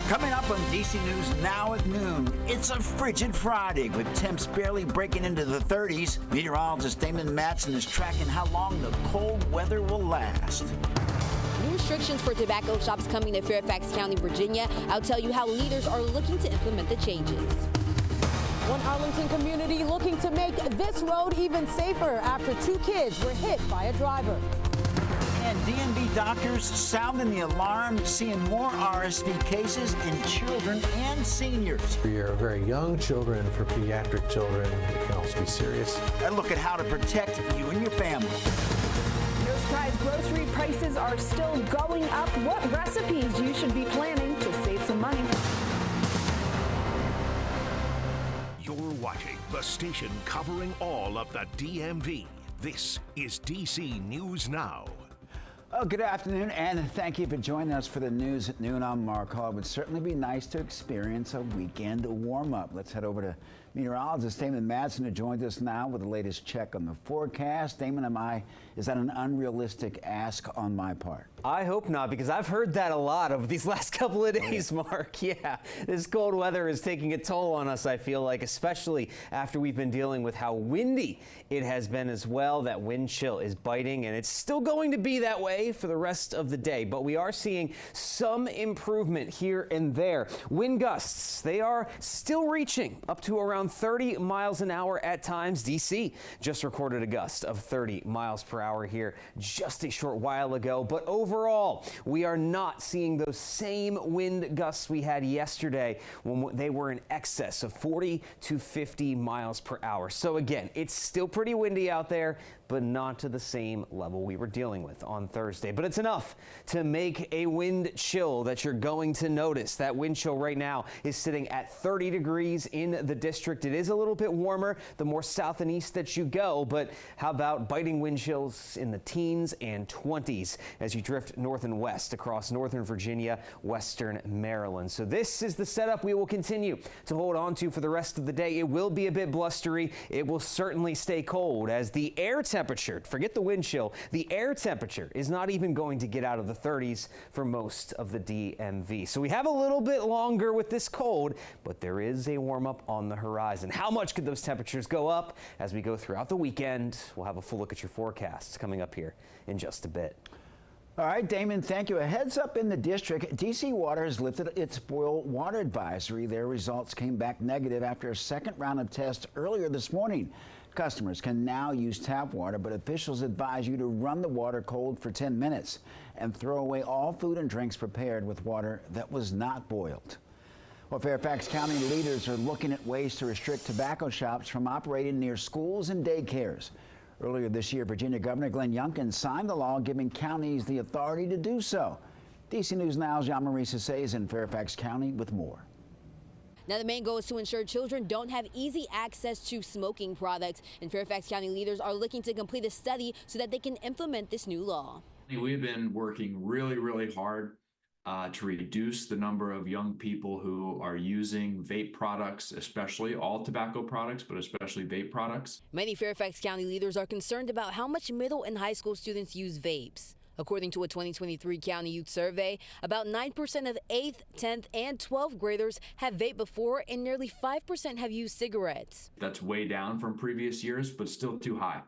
Coming up on DC News Now at noon, it's a frigid Friday with temps barely breaking into the 30s. Meteorologist Damon Matson is tracking how long the cold weather will last. New restrictions for tobacco shops coming to Fairfax County, Virginia. I'll tell you how leaders are looking to implement the changes. One Arlington community looking to make this road even safer after 2 kids were hit by a driver. And DMV doctors sounding the alarm, seeing more RSV cases in children and seniors. For your very young children, for pediatric children, it can also be serious. A look at how to protect you and your family. No surprise, grocery prices are still going up. What recipes you should be planning to save some money? You're watching the station covering all of the DMV. This is DC News Now. Oh, good afternoon, and thank you for joining us for the news at noon. I'm Mark Hall. It would certainly be nice to experience a weekend warm-up. Let's head over to meteorologist Damon Matson, who joins us now with the latest check on the forecast. Damon, is that an unrealistic ask on my part? I hope not, because I've heard that a lot over these last couple of days, Mark. Yeah, this cold weather is taking a toll on us, I feel like, especially after we've been dealing with how windy it has been as well. That wind chill is biting, and it's still going to be that way for the rest of the day. But we are seeing some improvement here and there. Wind gusts, they are still reaching up to around 30 miles an hour at times. DC just recorded a gust of 30 miles per hour here just a short while ago. But overall, we are not seeing those same wind gusts we had yesterday when they were in excess of 40 to 50 miles per hour. So again, it's still pretty windy out there, but not to the same level we were dealing with on Thursday. But it's enough to make a wind chill that you're going to notice. That wind chill right now is sitting at 30 degrees in the district. It is a little bit warmer the more south and east that you go, but how about biting wind chills in the teens and 20s as you drift north and west across northern Virginia, western Maryland. So this is the setup we will continue to hold on to for the rest of the day. It will be a bit blustery. It will certainly stay cold as the air temperature, forget the wind chill, the air temperature is not even going to get out of the 30s for most of the DMV. So we have a little bit longer with this cold, but there is a warm up on the horizon. How much could those temperatures go up as we go throughout the weekend? We'll have a full look at your forecasts coming up here in just a bit. All right, Damon, thank you. A heads up in the district. DC Water has lifted its boil water advisory. Their results came back negative after a second round of tests earlier this morning. Customers can now use tap water, but officials advise you to run the water cold for 10 minutes and throw away all food and drinks prepared with water that was not boiled. Well, Fairfax County leaders are looking at ways to restrict tobacco shops from operating near schools and daycares. Earlier this year, Virginia Governor Glenn Youngkin signed the law giving counties the authority to do so. DC News Now's Jean-Marie Cissé is in Fairfax County with more. Now, the main goal is to ensure children don't have easy access to smoking products, and Fairfax County leaders are looking to complete a study so that they can implement this new law. We've been working really hard to reduce the number of young people who are using vape products, especially all tobacco products, but especially vape products. Many Fairfax County leaders are concerned about how much middle and high school students use vapes. According to a 2023 county youth survey, about 9% of 8th, 10th, and 12th graders have vaped before, and nearly 5% have used cigarettes. That's way down from previous years, but still too high.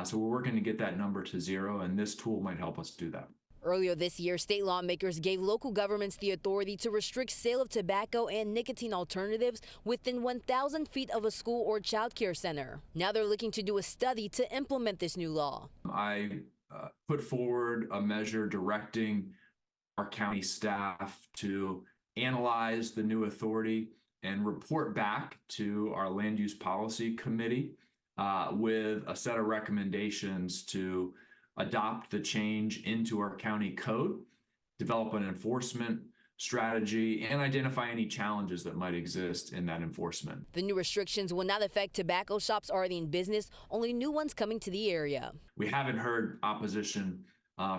So we're working to get that number to zero, and this tool might help us do that. Earlier this year, state lawmakers gave local governments the authority to restrict sale of tobacco and nicotine alternatives within 1,000 feet of a school or child care center. Now they're looking to do a study to implement this new law. I put forward a measure directing our county staff to analyze the new authority and report back to our land use policy committee with a set of recommendations to adopt the change into our county code, develop an enforcement strategy, and identify any challenges that might exist in that enforcement. The new restrictions will not affect tobacco shops already in business, only new ones coming to the area. We haven't heard opposition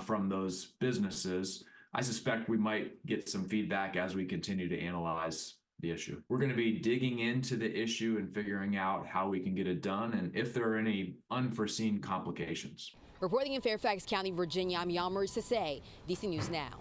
from those businesses. I suspect we might get some feedback as we continue to analyze the issue. We're going to be digging into the issue and figuring out how we can get it done and if there are any unforeseen complications. Reporting in Fairfax County, Virginia, I'm Jean-Marie Cissé, DC News Now.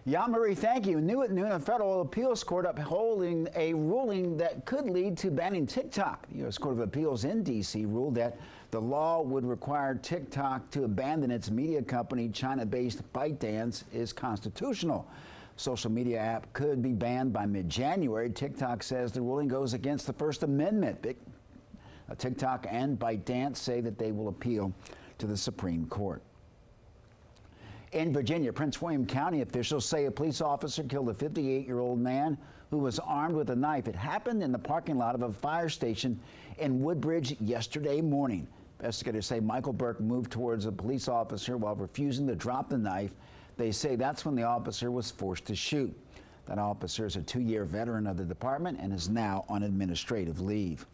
Yeah, Marie, thank you. New at noon, a federal appeals court upholding a ruling that could lead to banning TikTok. The U.S. Court of Appeals in D.C. ruled that the law would require TikTok to abandon its media company, China-based ByteDance, is constitutional. Social media app could be banned by mid-January. TikTok says the ruling goes against the First Amendment. TikTok and ByteDance say that they will appeal to the Supreme Court. In Virginia, Prince William County officials say a police officer killed a 58-year-old man who was armed with a knife. It happened in the parking lot of a fire station in Woodbridge yesterday morning. Investigators say Michael Burke moved towards a police officer while refusing to drop the knife. They say that's when the officer was forced to shoot. That officer is a 2-year veteran of the department and is now on administrative leave.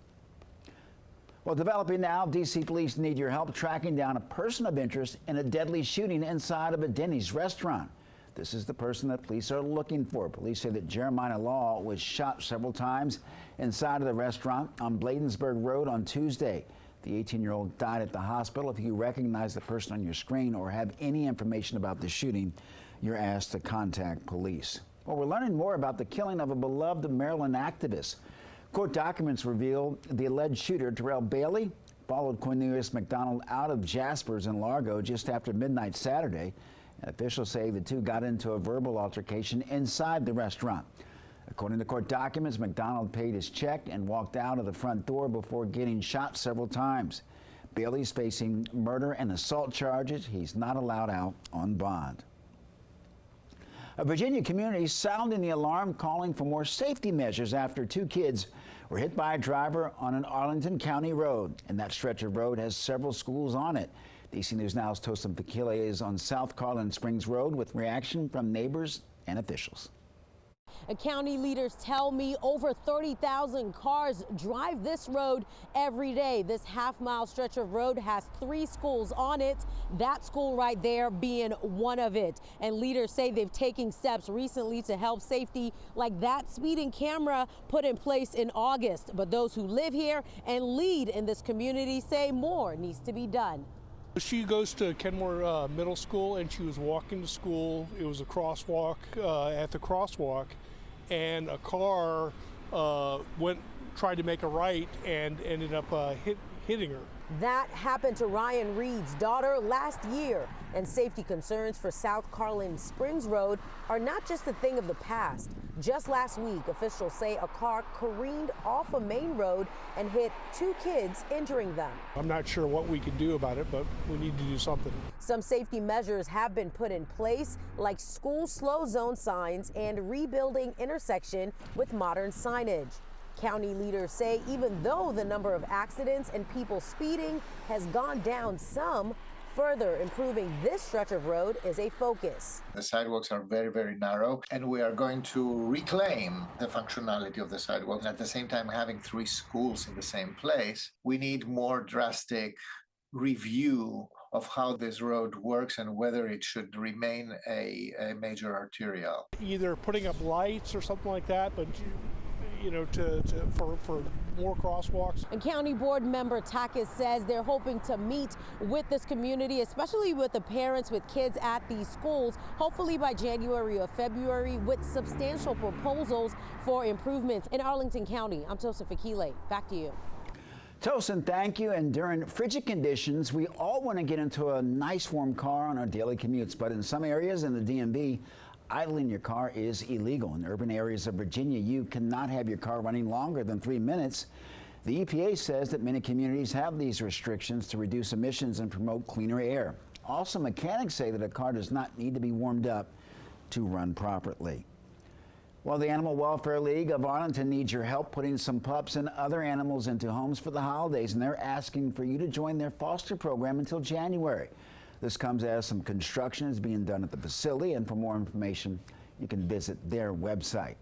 Well, developing now, D.C. police need your help tracking down a person of interest in a deadly shooting inside of a Denny's restaurant. This is the person that police are looking for. Police say that Jeremiah Law was shot several times inside of the restaurant on Bladensburg Road on Tuesday. The 18-year-old died at the hospital. If you recognize the person on your screen or have any information about the shooting, you're asked to contact police. Well, we're learning more about the killing of a beloved Maryland activist. Court documents reveal the alleged shooter, Terrell Bailey, followed Cornelius McDonald out of Jaspers in Largo just after midnight Saturday. And officials say the two got into a verbal altercation inside the restaurant. According to court documents, McDonald paid his check and walked out of the front door before getting shot several times. Bailey's facing murder and assault charges. He's not allowed out on bond. A Virginia community sounding the alarm, calling for more safety measures after 2 kids were hit by a driver on an Arlington County road. And that stretch of road has several schools on it. DC News Now's Tosin Fakile is on South Carlin Springs Road with reaction from neighbors and officials. County leaders tell me over 30,000 cars drive this road every day. This half-mile stretch of road has 3 schools on it, that school right there being one of it. And leaders say they've taken steps recently to help safety, like that speeding camera put in place in August. But those who live here and lead in this community say more needs to be done. She goes to Kenmore Middle School, and she was walking to school. It was a crosswalk. At the crosswalk, and a car tried to make a right and ended up hitting her. That happened to Ryan Reed's daughter last year, and safety concerns for South Carlin Springs Road are not just a thing of the past. Just last week, officials say a car careened off a main road and hit 2 kids, injuring them. I'm not sure what we can do about it, but we need to do something. Some safety measures have been put in place, like school slow zone signs and rebuilding intersection with modern signage. County leaders say even though the number of accidents and people speeding has gone down some, further improving this stretch of road is a focus. The sidewalks are very, very narrow, and we are going to reclaim the functionality of the sidewalks. At the same time, having 3 schools in the same place, we need more drastic review of how this road works and whether it should remain a major arterial. Either putting up lights or something like that, but you know, for more crosswalks. And County Board member Takis says they're hoping to meet with this community, especially with the parents with kids at these schools, hopefully by January or February, with substantial proposals for improvements in Arlington County. I'm Tosin Fakile. Back to you. Tosin, thank you. And during frigid conditions, we all want to get into a nice warm car on our daily commutes, but in some areas in the DMV, idling your car is illegal. In urban areas of Virginia, you cannot have your car running longer than 3 minutes. The EPA says that many communities have these restrictions to reduce emissions and promote cleaner air. Also, mechanics say that a car does not need to be warmed up to run properly. Well, the Animal Welfare League of Arlington needs your help putting some pups and other animals into homes for the holidays, and they're asking for you to join their foster program until January. This comes as some construction is being done at the facility, and for more information, you can visit their website.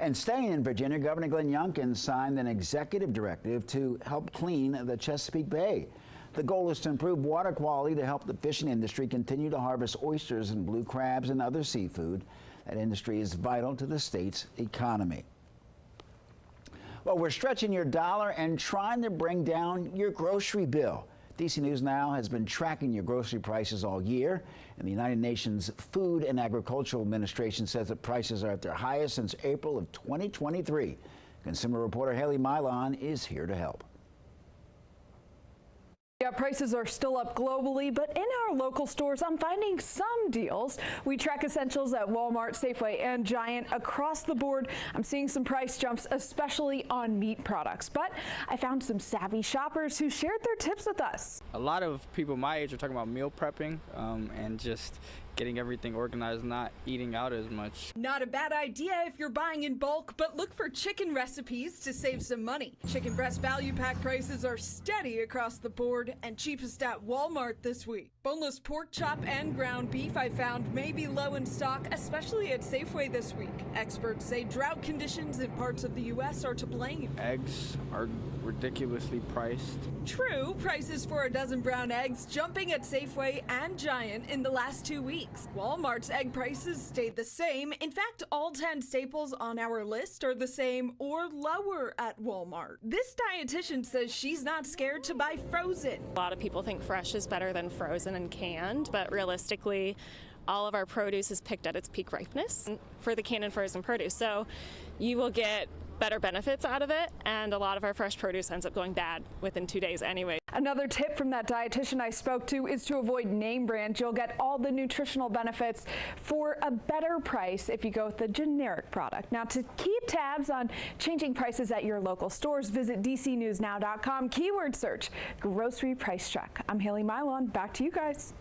And staying in Virginia, Governor Glenn Youngkin signed an executive directive to help clean the Chesapeake Bay. The goal is to improve water quality to help the fishing industry continue to harvest oysters and blue crabs and other seafood. That industry is vital to the state's economy. Well, we're stretching your dollar and trying to bring down your grocery bill. DC News Now has been tracking your grocery prices all year, and the United Nations Food and Agricultural Administration says that prices are at their highest since April of 2023. Consumer reporter Haley Milon is here to help. Yeah, prices are still up globally, but in our local stores, I'm finding some deals. We track essentials at Walmart, Safeway, and Giant across the board. I'm seeing some price jumps, especially on meat products. But I found some savvy shoppers who shared their tips with us. A lot of people my age are talking about meal prepping and just getting everything organized, not eating out as much. Not a bad idea if you're buying in bulk, but look for chicken recipes to save some money. Chicken breast value pack prices are steady across the board and cheapest at Walmart this week. Boneless pork chop and ground beef I found may be low in stock, especially at Safeway this week. Experts say drought conditions in parts of the U.S. are to blame. Eggs are ridiculously priced. True, prices for a dozen brown eggs jumping at Safeway and Giant in the last 2 weeks. Walmart's egg prices stayed the same. In fact, all 10 staples on our list are the same or lower at Walmart. This dietitian says she's not scared to buy frozen. A lot of people think fresh is better than frozen and canned, but realistically, all of our produce is picked at its peak ripeness for the canned and frozen produce. So you will get better benefits out of it, and a lot of our fresh produce ends up going bad within 2 days anyway. Another tip from that dietitian I spoke to is to avoid name brand. You'll get all the nutritional benefits for a better price if you go with the generic product. Now, to keep tabs on changing prices at your local stores, visit DCNewsNow.com, keyword search grocery price check. I'm Haley Milon. Back to you guys.